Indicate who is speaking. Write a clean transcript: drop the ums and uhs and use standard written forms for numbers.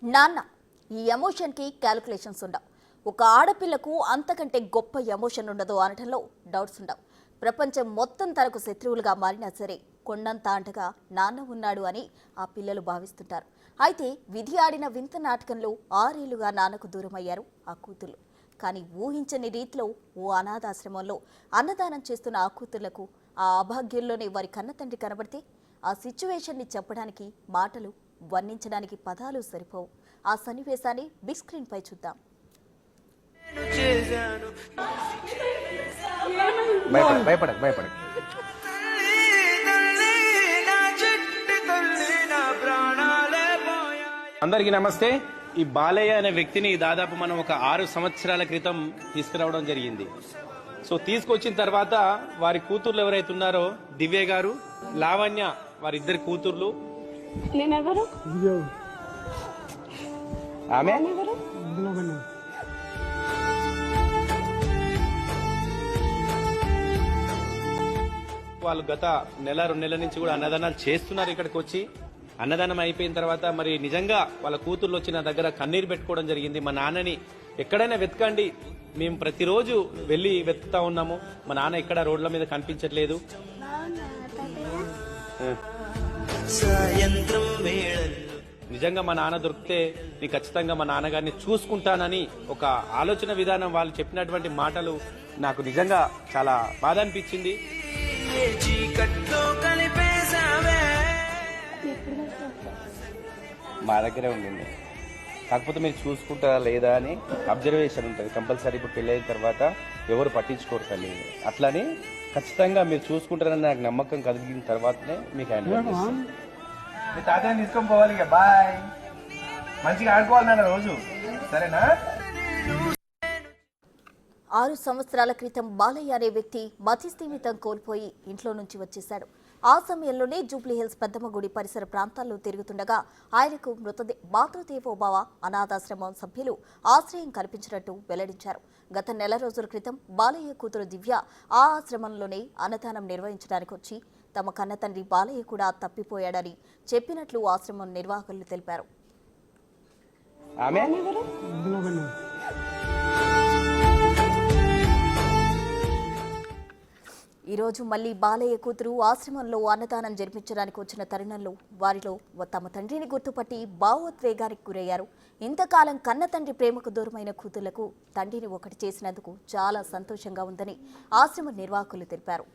Speaker 1: నాన్న ఈ ఎమోషన్కి క్యాలిక్యులేషన్స్ ఉండవు. ఒక ఆడపిల్లకు అంతకంటే గొప్ప ఎమోషన్ ఉండదు అనడంలో డౌట్స్ ఉండవు. ప్రపంచం మొత్తం తనకు శత్రువులుగా మారినా సరే కొండంత అంటగా నాన్న ఉన్నాడు అని ఆ పిల్లలు భావిస్తుంటారు. అయితే విధి ఆడిన వింత నాటకంలో 6 ఏళ్లుగా నాన్నకు దూరమయ్యారు ఆ కూతుర్లు. కానీ ఊహించని రీతిలో ఓ అనాథాశ్రమంలో అన్నదానం చేస్తున్న ఆ కూతుర్లకు ఆ అభాగ్యంలోనే వారి కన్నతండ్రి కనబడితే ఆ సిచ్యువేషన్ని చెప్పడానికి మాటలు, వర్ణించడానికి పదాలు సరిపోవు. ఆ సన్నివేశాన్ని బిగ్ స్క్రీన్ పై చూద్దాం.
Speaker 2: అందరికీ నమస్తే. ఈ బాలయ్య అనే వ్యక్తిని దాదాపు మనం ఒక 6 సంవత్సరాల క్రితం తీసుకురావడం జరిగింది. సో తీసుకొచ్చిన తర్వాత వారి కూతుర్లు ఎవరైతే ఉన్నారో దివ్య గారు, లావణ్య, వారిద్దరి కూతుర్లు. ఆమె వాళ్ళు గత 1-2 నెలల నుంచి కూడా అన్నదానాలు చేస్తున్నారు. ఇక్కడికి వచ్చి అన్నదానం అయిపోయిన తర్వాత మరి నిజంగా వాళ్ళ కూతుర్లు వచ్చి నా దగ్గర కన్నీరు పెట్టుకోవడం జరిగింది. మా నాన్నని ఎక్కడైనా వెతకండి, మేము ప్రతిరోజు వెళ్ళి వెతుకుతా ఉన్నాము, మా నాన్న ఎక్కడ రోడ్ల మీద కనిపించట్లేదు. నిజంగా మా నాన్న దొరికితే నేను ఖచ్చితంగా మా నాన్నగారిని చూసుకుంటానని ఒక ఆలోచన విధానం, వాళ్ళు చెప్పినటువంటి మాటలు నాకు నిజంగా చాలా బాధ అనిపించింది. మా దగ్గరే ఉండింది, కాకపోతే మీరు చూసుకుంటారా లేదా అని అబ్జర్వేషన్ ఉంటుంది కంపల్సరీ. ఇప్పుడు పెళ్ళైన తర్వాత ఎవరు పట్టించుకోరు తల్లి, అట్లని ఖచ్చితంగా మీరు చూసుకుంటారని నాకు నమ్మకం కలిగిన తర్వాతనే మీకు
Speaker 3: మీ తాతయ్యని తీసుకొని పోవాలి. ఇక బాయ్, మంచిగా ఆడుకోవాలి నాన్న రోజు, సరేనా?
Speaker 1: 6 సంవత్సరాల క్రితం బాలయ్య అనే వ్యక్తి మతిస్థిమితం కోల్పోయి ఇంట్లో నుంచి వచ్చేశాడు. ఆ సమయంలోనే జూబ్లీహిల్స్ పెద్దమ్మగుడి పరిసర ప్రాంతాల్లో తిరుగుతుండగా ఆయనకు మాతృదేవోభవ అనాథాశ్రమం సభ్యులు ఆశ్రయం కల్పించినట్టు వెల్లడించారు. గత నెల రోజుల క్రితం బాలయ్య కూతురు దివ్య ఆ ఆశ్రమంలోనే అన్నదానం నిర్వహించడానికి వచ్చి తమ కన్నతండ్రి బాలయ్య కూడా తప్పిపోయాడని చెప్పినట్లు ఆశ్రమం నిర్వాహకులు తెలిపారు. ఈరోజు మళ్లీ బాలయ్య కూతురు ఆశ్రమంలో అన్నదానం జరిపించడానికి వచ్చిన తరుణంలో వారిలో తమ తండ్రిని గుర్తుపట్టి భావోద్వేగానికి గురయ్యారు. ఇంతకాలం కన్న తండ్రి ప్రేమకు దూరమైన కూతుళ్లకు తండ్రిని ఒకటి చేసినందుకు చాలా సంతోషంగా ఉందని ఆశ్రమ నిర్వాహకులు తెలిపారు.